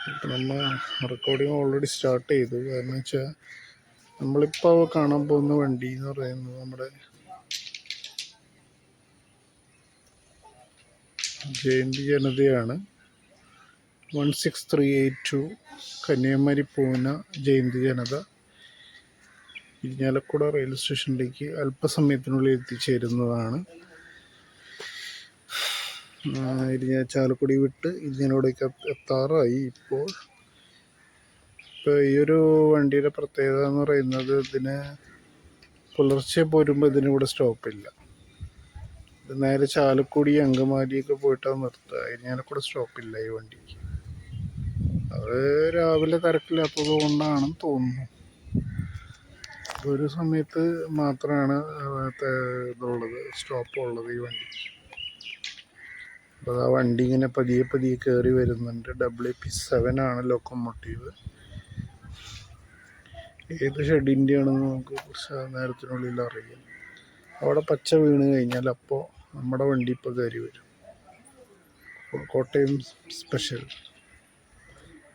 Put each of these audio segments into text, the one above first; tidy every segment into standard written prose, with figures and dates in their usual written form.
ഇപ്പം നമ്മൾ recording already start ചെയ്തു. കാരണം വെച്ചാൽ നമ്മളിപ്പോൾ കാണാൻ പോകുന്ന വണ്ടി എന്ന് പറയുന്നത് നമ്മുടെ ജയന്തി ജനതയാണ്. 16382 കന്യാകുമാരി പൂന ജയന്തി ജനത ഇരിഞ്ഞാലക്കുട റെയിൽവേ സ്റ്റേഷനിലേക്ക് അല്പസമയത്തിനുള്ളിൽ എത്തിച്ചേരുന്നതാണ്. ചാലക്കുടി വിട്ട് ഇരിഞ്ഞാലോടേക്ക് എത്താറായി. ഇപ്പോൾ ഈ ഒരു വണ്ടിയുടെ പ്രത്യേകത എന്ന് പറയുന്നത്, ഇതിന് പുലർച്ചെ പോരുമ്പോൾ ഇതിനിവിടെ സ്റ്റോപ്പില്ല. ഇത് നേരെ ചാലക്കുടി അങ്കമാലിയൊക്കെ പോയിട്ടാണ് നിർത്തുക. ഇരിഞ്ഞാലക്കുട സ്റ്റോപ്പില്ല ഈ വണ്ടിക്ക്. അത് രാവിലെ തിരക്കില്ലാത്തത് കൊണ്ടാണെന്ന് തോന്നുന്നു. ഒരു സമയത്ത് മാത്രമാണ് ഇതുള്ളത്, സ്റ്റോപ്പുള്ളത് ഈ വണ്ടി. അപ്പോൾ ആ വണ്ടി ഇങ്ങനെ പതിയെ പതിയെ കയറി വരുന്നുണ്ട്. WP7 ആണ് ലോക്കോമോട്ടീവ്. ഏത് ഷെഡിൻ്റെ ആണെന്ന് നമുക്ക് കുറച്ച് നേരത്തിനുള്ളിൽ അറിയാം. അവിടെ പച്ച വീണ് കഴിഞ്ഞാൽ അപ്പോൾ നമ്മുടെ വണ്ടി ഇപ്പോൾ കയറി വരും. കോട്ടയം സ്പെഷ്യൽ.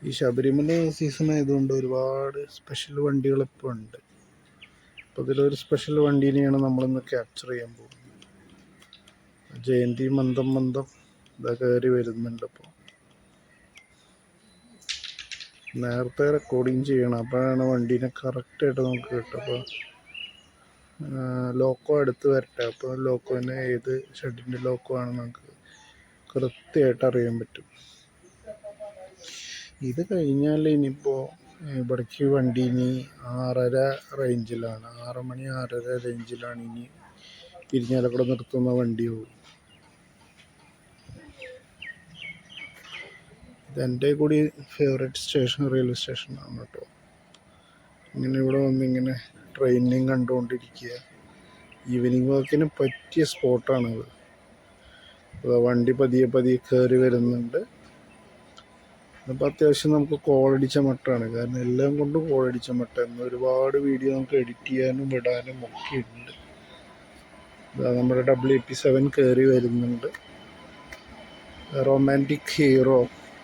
ഈ ശബരിമല സീസൺ ആയതുകൊണ്ട് ഒരുപാട് സ്പെഷ്യൽ വണ്ടികളിപ്പോൾ ഉണ്ട്. അപ്പോൾ ഇതിലൊരു സ്പെഷ്യൽ വണ്ടീനെയാണ് നമ്മളിന്ന് ക്യാപ്ചർ ചെയ്യാൻ പോകുന്നത്. ജയന്തി മന്ദം ഇതാ കയറി വരുന്നുണ്ട്. അപ്പോൾ നേരത്തെ റെക്കോർഡിങ് ചെയ്യണം, അപ്പോഴാണ് വണ്ടീനെ കറക്റ്റായിട്ട് നമുക്ക് കിട്ടുക. അപ്പോൾ ലോക്കോ അടുത്ത് വരട്ടെ. അപ്പോൾ ലോക്കോനെ ഏത് ഷെഡിൻ്റെ ലോക്കോ ആണെന്ന് നമുക്ക് കൃത്യമായിട്ട് അറിയാൻ പറ്റും. ഇത് കഴിഞ്ഞാൽ ഇനിയിപ്പോൾ ഇവിടേക്ക് വണ്ടി ഇനി 6:30 റേഞ്ചിലാണ്, 6 മണി 6:30 റേഞ്ചിലാണ് ഇനി ഇരിഞ്ഞാലക്കുട നിർത്തുന്ന വണ്ടിയുള്ളൂ. ഇതെൻ്റെ കൂടി ഫേവറേറ്റ് സ്റ്റേഷൻ റെയിൽവേ സ്റ്റേഷനാണ് കേട്ടോ. ഇങ്ങനെ ഇവിടെ വന്നിങ്ങനെ ട്രെയിനിങ് കണ്ടുകൊണ്ടിരിക്കുക. ഈവനിങ് വാക്കിന് പറ്റിയ സ്പോട്ടാണത്. വണ്ടി പതിയെ കയറി വരുന്നുണ്ട്. അപ്പോൾ അത്യാവശ്യം നമുക്ക് കോളടിച്ച മട്ടാണ്, കാരണം എല്ലാം കൊണ്ടും കോളടിച്ച മട്ടാണ്. ഒരുപാട് വീഡിയോ നമുക്ക് എഡിറ്റ് ചെയ്യാനും വിടാനും ഒക്കെ ഉണ്ട്. നമ്മുടെ WP7 കയറി വരുന്നുണ്ട്. റൊമാൻറ്റിക് ഹീറോ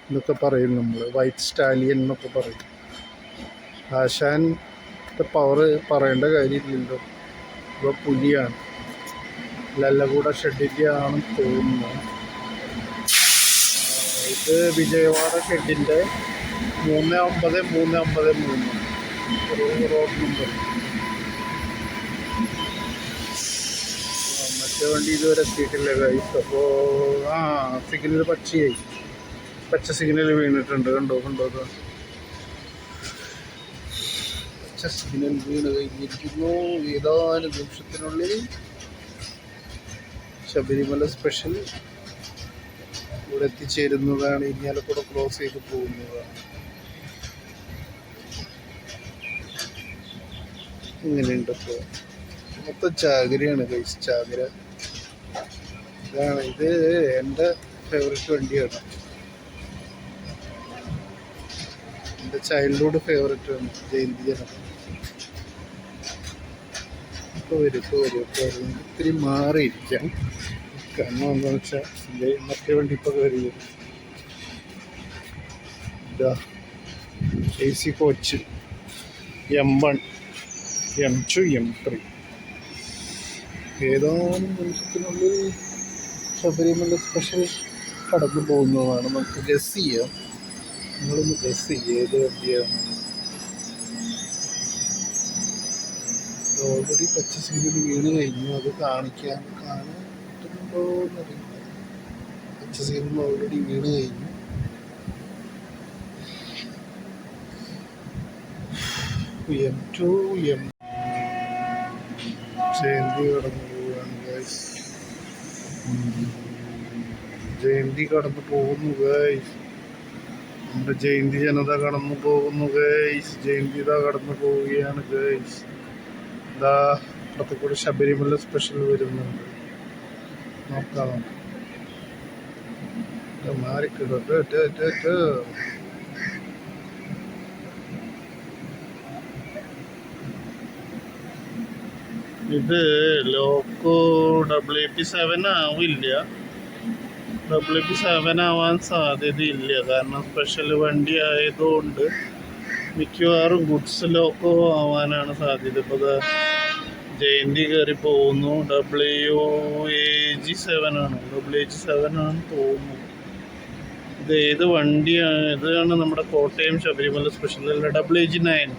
എന്നൊക്കെ പറയും നമ്മൾ, വൈറ്റ് സ്റ്റാലിയൻ എന്നൊക്കെ പറയും. ആശാൻ്റെ പവർ പറയേണ്ട കാര്യമില്ലല്ലോ. ഇപ്പോൾ പുലിയാണ്, ലല്ലകൂട ഷെഡിൻ്റെ ആണെന്ന് തോന്നുന്നു. ഇത് വിജയവാഡ ഷെഡിൻ്റെ 393 റോഡ് നമ്പർ. മറ്റേ വണ്ടി ഇതുവരെ എത്തിയിട്ടില്ല ഗൈസ്. അപ്പോൾ സിഗ്നൽ പച്ച സിഗ്നൽ വീണിട്ടുണ്ട്. കണ്ടോ പച്ച സിഗ്നൽ വീണ് കഴിഞ്ഞിരിക്കുന്നു. ഏതാനും നിമിഷത്തിനുള്ളിൽ ശബരിമല സ്പെഷ്യൽ ഇവിടെ എത്തിച്ചേരുന്നതാണ്. ഇരിഞ്ഞാലക്കുട ക്രോസ് ചെയ്ത് പോകുന്നതാണ്. ഇങ്ങനെയുണ്ട്. ഇപ്പോൾ മൊത്തം ചാകരയാണ് ഗൈസ്, ചാകര. ഇത് എൻ്റെ ഫേവറേറ്റ് വണ്ടിയാണ്, എൻ്റെ ചൈൽഡ്ഹുഡ് ഫേവറേറ്റ് ആണ് ജയന്തി ജനത. ഇപ്പോൾ വരും. ഇത്തിരി മാറിയിരിക്കാം. കാരണം എന്താണെന്ന് വെച്ചാൽ മറ്റേ വണ്ടി ഇപ്പോൾ കയറി വരും. AC coach M1 M2 M3. ഏതാനും നിമിഷത്തിനുള്ളിൽ ശബരിമല സ്പെഷ്യൽ കടന്നു പോകുന്നതാണ്. നമുക്ക് ഗസ് ചെയ്യാം. നിങ്ങളൊന്ന് ഗസ് ചെയ്യുക ഏത് വണ്ടിയാണ്. ഓൾറെഡി പച്ച സിഗ്നൽ വീണ് കഴിഞ്ഞു. അത് കാണിക്കാൻ പറ്റുന്നുണ്ടോ എന്നറിയില്ല. പച്ച സിഗ്നൽ ഓൾറെഡി വീണ് കഴിഞ്ഞു. M2 ജയന്തി കടന്നു പോവുകയാണ് ഗൈസ്. ജയന്തി കടന്നു പോകുന്നു ഗൈസ്. നമ്മുടെ ജയന്തി ജനത കടന്നു പോകുന്നു ഗൈസ്. ജയന്തി കടന്നു പോവുകയാണ് ഗൈസ്. അപ്പുറത്തെ കൂടെ ശബരിമല സ്പെഷ്യൽ വരുന്നുണ്ട്. നോക്കാം. മാറിക്കിടോ. ഇത് ലോക്കോ WP7 ആവില്ല. WP7 ആവാൻ സാധ്യതയില്ല, കാരണം സ്പെഷ്യൽ വണ്ടി ആയതുകൊണ്ട് മിക്കവാറും ഗുഡ്സ് ലോക്കോ ആവാനാണ് സാധ്യത. ഇപ്പോൾ ജയന്തി കയറി പോകുന്നു. WAG7 ആണ്, WH7 ആണ് തോന്നുന്നു. ഇത് ഏത് വണ്ടിയാണ്? ഇതാണ് നമ്മുടെ കോട്ടയം ശബരിമല സ്പെഷ്യൽ അല്ല, WH9.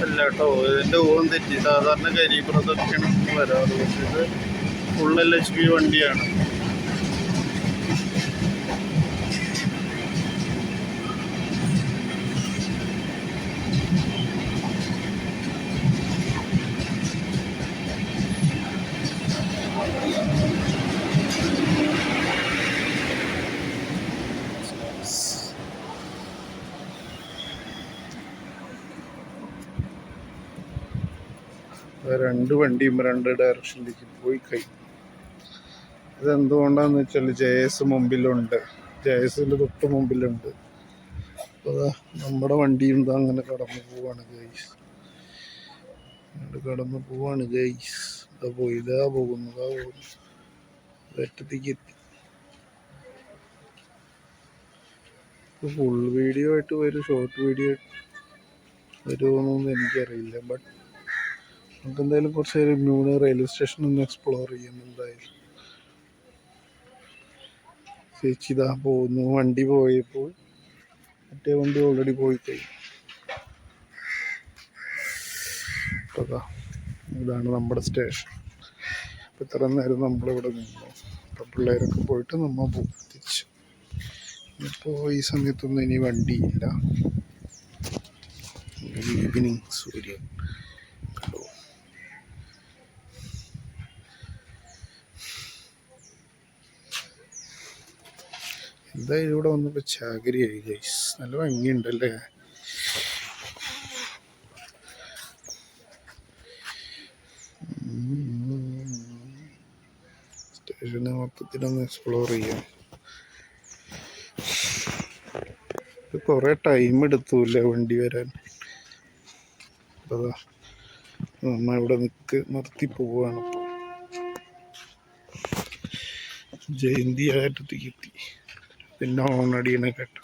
അല്ല കേട്ടോ, ഇതിൻ്റെ ഊഹം തെറ്റി. സാധാരണ കരിപ്രദക്ഷണം വരാറ്, പക്ഷേ ഇത് ഫുൾ LHP വണ്ടിയാണ്. രണ്ട് വണ്ടിയും രണ്ട് ഡയറക്ഷനിലേക്ക് പോയി കഴിഞ്ഞു. ഇതെന്തുകൊണ്ടാന്ന് വെച്ചാൽ JS മുമ്പിലുണ്ട്, JSൻ്റെ തൊട്ട് മുമ്പിലുണ്ട്. അപ്പോൾ നമ്മുടെ വണ്ടിയും ഇതാ അങ്ങനെ കടന്നു പോവാണ് ഗൈസ്, കടന്നു പോവാണ് ഗൈസ്. ഇതാ പോകുന്നു ഒറ്റത്തേക്ക് എത്തി. ഫുൾ വീഡിയോ ആയിട്ട് വരും, ഷോർട്ട് വീഡിയോ വരുമോന്നൊന്നും എനിക്കറിയില്ല. ബട്ട് നമുക്ക് എന്തായാലും കുറച്ച് നേരം ന്യൂന റെയിൽവേ സ്റ്റേഷൻ ഒന്ന് എക്സ്പ്ലോർ ചെയ്യാം. എന്തായാലും ചേച്ചി ഇതാ പോകുന്നു. വണ്ടി പോയപ്പോൾ മറ്റേ വണ്ടി ഓൾറെഡി പോയി കഴിഞ്ഞു. ഇതാണ് നമ്മുടെ സ്റ്റേഷൻ. ഇപ്പം ഇത്ര നേരം നമ്മളിവിടെ നിന്നു. അപ്പം പിള്ളേരൊക്കെ പോയിട്ട് നമ്മൾ തിരിച്ചു. ഇപ്പോൾ ഈ സമയത്തൊന്നും ഇനി വണ്ടിയില്ല. ഈവനിങ് സൂര്യൻ കണ്ടോ. എന്തായാലും ഇവിടെ വന്നപ്പോൾ ചാകരിയായി ഗൈസ്, നല്ല ഭംഗിയുണ്ടല്ലേ. സ്റ്റേഷനെ മൊത്തത്തിലൊന്ന് എക്സ്പ്ലോർ ചെയ്യാം. കുറേ ടൈം എടുത്തൂല്ലേ വണ്ടി വരാൻ. അതാ നമ്മ ഇവിടെ നിർത്തി പോവാണ്. ജയന്തി ആയിട്ടത്തേക്ക് എത്തി. പിന്നെ ഓണടിയനെ കേട്ടോ.